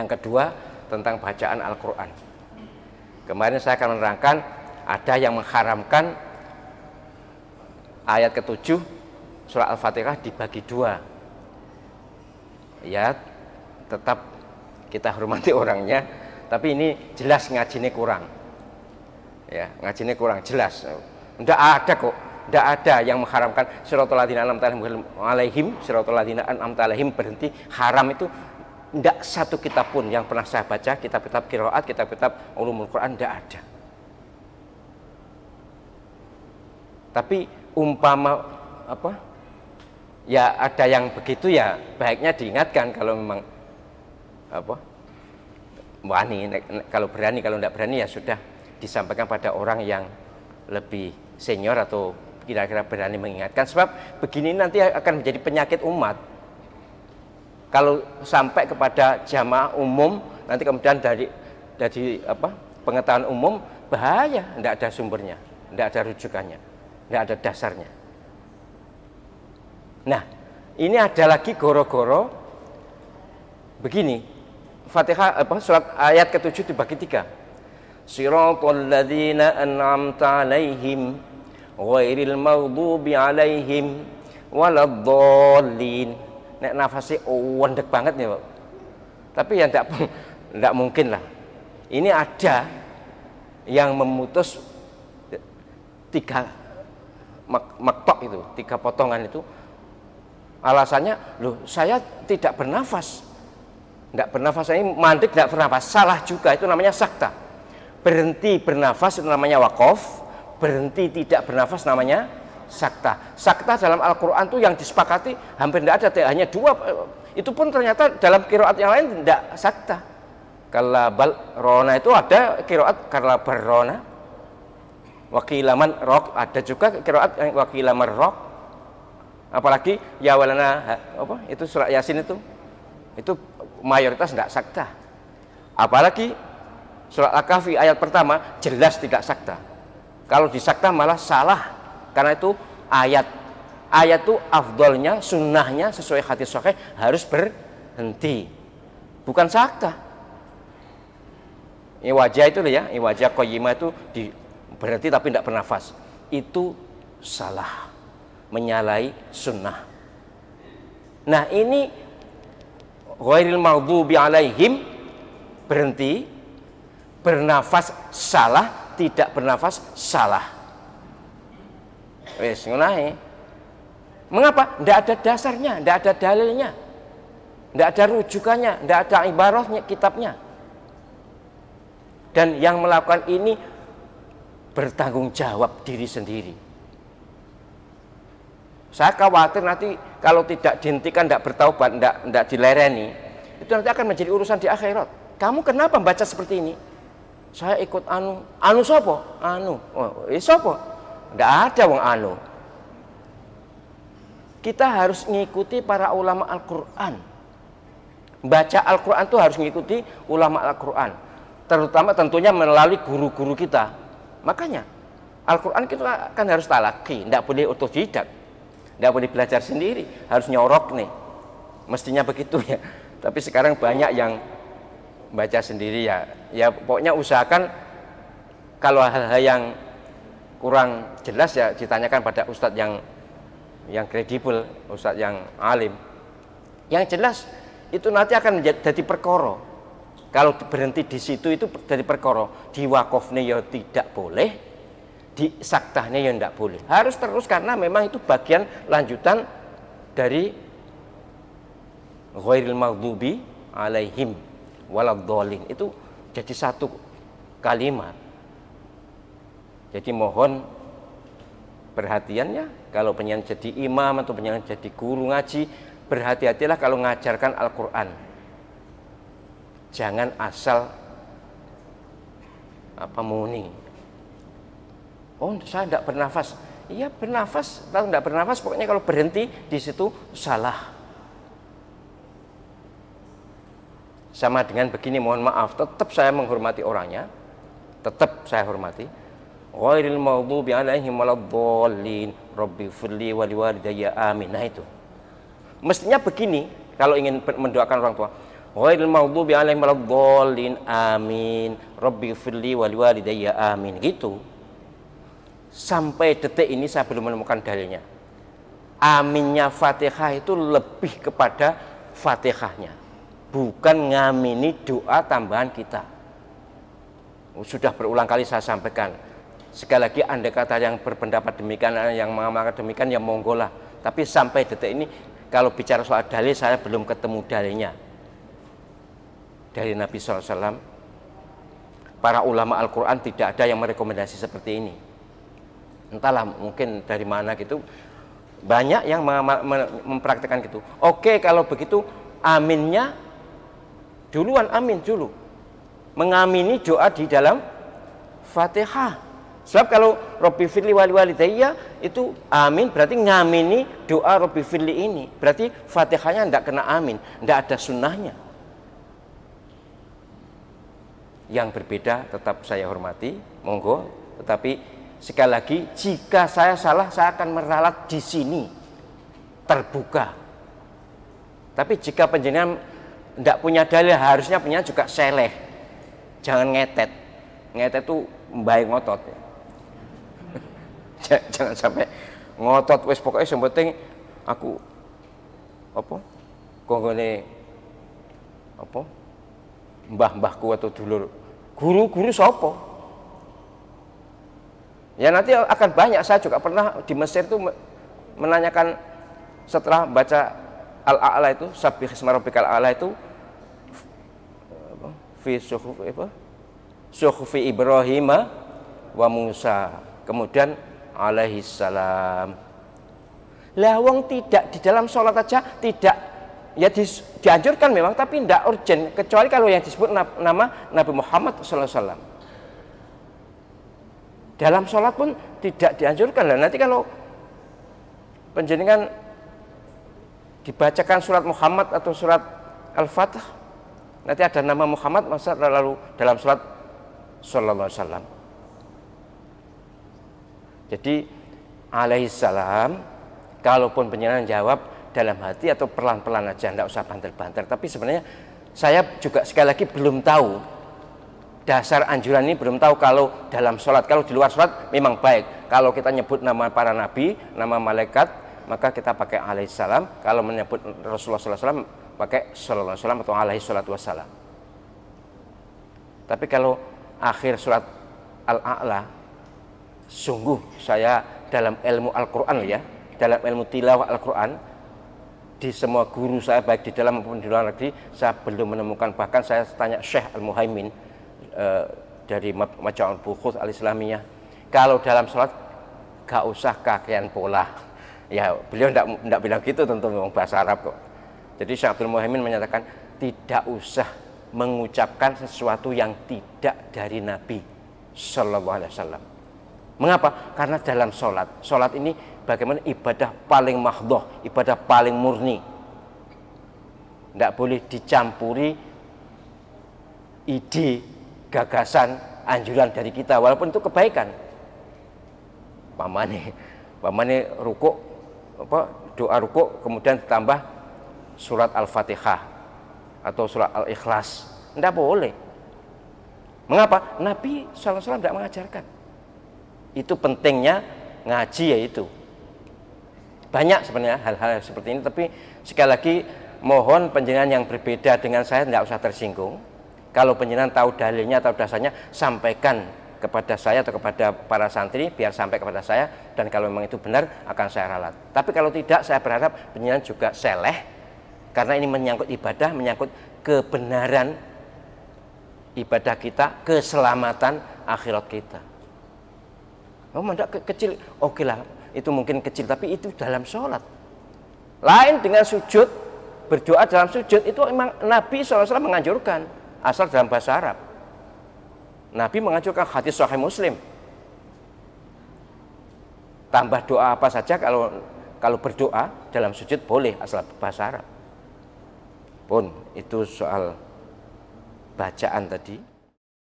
Yang kedua, tentang bacaan Al-Quran. Kemarin saya akan menerangkan ada yang mengharamkan ayat ke-7 surah Al-Fatihah dibagi dua. Ya, tetap kita hormati orangnya, tapi ini jelas ngajinya kurang. Ya, ngajinya kurang jelas. Enggak ada kok, enggak ada yang mengharamkan siratal ladzina an'amta alaihim, siratal ladzina an'amta alaihim berhenti. Haram itu enggak satu kitab pun yang pernah saya baca, kitab-kitab qiraat, kitab-kitab ulumul Quran, enggak ada. Tapi umpama apa? Ya ada yang begitu, ya baiknya diingatkan kalau memang apa? Wani, kalau berani, kalau enggak berani ya sudah disampaikan pada orang yang lebih senior atau kira-kira berani mengingatkan, sebab begini nanti akan menjadi penyakit umat. Kalau sampai kepada jamaah umum, nanti kemudian dari apa, pengetahuan umum, bahaya, tidak ada sumbernya, tidak ada rujukannya, tidak ada dasarnya. Nah, ini ada lagi goro-goro begini, Fatihah apa, surat ayat ke-7 dibagi 3. Siratal ladzina an'amta alaihim ghairil maghdubi alaihim waladdallin. Nek nafasnya wendek banget nih, Pak. Tapi ya enggak mungkin lah. Ini ada yang memutus 3 maktok itu, 3 potongan itu. Alasannya, loh saya tidak bernafas. Enggak bernafas, ini mandek enggak bernafas. Salah juga, itu namanya sakta. Berhenti bernafas itu namanya waqaf, berhenti tidak bernafas namanya sakta. Sakta dalam Al-Quran itu yang disepakati hampir tidak ada, hanya 2. Itu pun ternyata dalam qiraat yang lain tidak sakta. Kalabal rona itu ada qiraat kalabal rona, wakilaman rok, ada juga qiraat wakilaman rok. Apalagi ya walana apa itu surat Yasin itu mayoritas tidak sakta. Apalagi surat Al-Kahfi ayat pertama jelas tidak sakta. Kalau disakta malah salah, karena itu ayat itu afdolnya, sunnahnya sesuai hadis sahih harus berhenti, bukan sakta. Iwajah itu ya, iwajah qayyimah itu berhenti tapi tidak bernafas, itu salah, menyalahi sunnah. Nah ini ghairil maghdubi alaihim, berhenti, bernafas salah, tidak bernafas salah. Wes ngono. Mengapa? Tidak ada dasarnya, tidak ada dalilnya, tidak ada rujukannya, tidak ada ibaratnya, kitabnya. Dan yang melakukan ini bertanggung jawab diri sendiri. Saya khawatir nanti kalau tidak dihentikan, tidak bertaubat, tidak dilereni, itu nanti akan menjadi urusan di akhirat. Kamu kenapa baca seperti ini? Saya ikut anu sopo? Anu. Oh, sopo? Tidak ada wong anu. Kita harus mengikuti para ulama Al-Quran. Baca Al-Quran itu harus mengikuti ulama Al-Quran. Terutama tentunya melalui guru-guru kita. Makanya Al-Quran kita kan harus talaki, tidak boleh otodidak, tidak boleh belajar sendiri, harus nyorok nih. Mestinya begitu ya. Tapi sekarang banyak yang baca sendiri ya pokoknya usahakan kalau hal-hal yang kurang jelas ya ditanyakan pada ustadz yang kredibel, ustadz yang alim. Yang jelas itu nanti akan jadi perkara. Kalau berhenti di situ itu jadi perkara. Di wakofnya ya tidak boleh, di saktahnya ya tidak boleh. Harus terus karena memang itu bagian lanjutan dari ghairil maghdubi alaihim waladhdallin, itu jadi satu kalimat. Jadi mohon perhatiannya kalau pengen jadi imam atau pengen jadi guru ngaji, berhati-hatilah kalau ngajarkan Al-Quran. Jangan asal muni. Oh, saya tidak bernafas. Iya bernafas, atau tidak bernafas, pokoknya kalau berhenti di situ salah. Sama dengan begini, mohon maaf, tetap saya menghormati orangnya, tetap saya hormati. Ghairil maghdubi alaihim waladdallin, rabbighfirli waliwalidayya amin. Nah itu mestinya begini kalau ingin mendoakan orang tua. Ghairil maghdubi 'alaihim waladdallin. Amin. Rabbighfirli wa liwalidayya. Amin. Gitu. Sampai detik ini saya belum menemukan dalilnya. Aminnya Fatihah itu lebih kepada Fatihahnya, bukan ngamini doa tambahan kita. Sudah berulang kali saya sampaikan. Sekali lagi, andai kata yang berpendapat demikian, yang mengamalkan demikian, ya monggo lah. Tapi sampai detik ini, kalau bicara soal dalil, saya belum ketemu dalilnya dari Nabi SAW. Para ulama Al-Quran tidak ada yang merekomendasi seperti ini. Entahlah, mungkin dari mana gitu. Banyak yang mempraktikkan gitu. Oke, kalau begitu aminnya duluan, amin dulu. Mengamini doa di dalam Fatihah. Sebab kalau Rabbi firli wali walidayya itu amin, berarti ngamini doa Rabbi firli ini. Berarti Fatihahnya tidak kena amin, tidak ada sunnahnya. Yang berbeda tetap saya hormati, monggo. Tetapi sekali lagi, jika saya salah, saya akan meralat di sini, terbuka. Tapi jika penjenengan tidak punya dalil, harusnya punya juga seleh. Jangan ngetet. Ngetet itu baik ngotot. Jangan sampai ngotot. Wes pokoknya yang penting aku apa? Konggone apa? Mbah-mbahku atau dulur. Guru-guru sapa? Ya nanti akan banyak. Saya juga pernah di Mesir itu menanyakan setelah baca Al-A'la itu, Sabbih isma rabbikal a'la itu fi suhufi Ibrahim wa Musa, kemudian alaihi salam. Lah wong tidak di dalam sholat aja tidak, ya dianjurkan memang, tapi tidak urgent, kecuali kalau yang disebut nama Nabi Muhammad SAW. Dalam sholat pun tidak dianjurkan. Lah nanti kalau penjenengan dibacakan surat Muhammad atau surat Al-Fatih, nanti ada nama Muhammad, masa lalu dalam surat sallallahu alaihi wasallam. Jadi alaihissalam, kalaupun penjenengan jawab dalam hati atau pelan-pelan aja, tidak usah banter-banter. Tapi sebenarnya saya juga sekali lagi belum tahu dasar anjuran ini, belum tahu kalau dalam sholat. Kalau di luar sholat memang baik. Kalau kita nyebut nama para nabi, nama malaikat, maka kita pakai alaihissalam. Kalau menyebut Rasulullah SAW, pakai sallallahu alaihi wasallam atau alaihi salatu wassalam. Tapi kalau akhir surat Al-A'la, sungguh saya dalam ilmu Al-Quran ya, dalam ilmu tilawah Al-Quran, di semua guru saya baik di dalam maupun di luar negeri, saya belum menemukan. Bahkan saya tanya Syekh Al-Muhaimin dari Majmu'ul Buhuth Al-Islamiyah, kalau dalam sholat gak usah kakean pola. Ya beliau tidak bilang gitu, tentu memang bahasa Arab kok. Jadi Syekh Abdul Muhaimin menyatakan tidak usah mengucapkan sesuatu yang tidak dari Nabi Sallallahu Alaihi Wasallam. Mengapa? Karena dalam sholat ini bagaimana ibadah paling mahdhah, ibadah paling murni. Tidak boleh dicampuri ide, gagasan, anjuran dari kita, walaupun itu kebaikan. Pamane rukuk, doa rukuk kemudian ditambah surat Al-Fatihah atau surat Al-Ikhlas, tidak boleh. Mengapa? Nabi SAW tidak mengajarkan. Itu pentingnya ngaji, yaitu banyak sebenarnya hal-hal seperti ini. Tapi sekali lagi mohon penjenengan yang berbeda dengan saya tidak usah tersinggung. Kalau penjenengan tahu dalilnya atau dasarnya, sampaikan kepada saya atau kepada para santri, biar sampai kepada saya, dan kalau memang itu benar akan saya ralat. Tapi kalau tidak, saya berharap penjenengan juga seleh, karena ini menyangkut ibadah, menyangkut kebenaran ibadah kita, keselamatan akhirat kita. Oh, tidak kecil, oke lah, itu mungkin kecil, tapi itu dalam sholat. Lain dengan sujud, berdoa dalam sujud, itu memang Nabi SAW menganjurkan, asal dalam bahasa Arab. Nabi menganjurkan, hadis Sahih Muslim. Tambah doa apa saja kalau berdoa dalam sujud boleh, asal bahasa Arab. Pun itu soal bacaan tadi.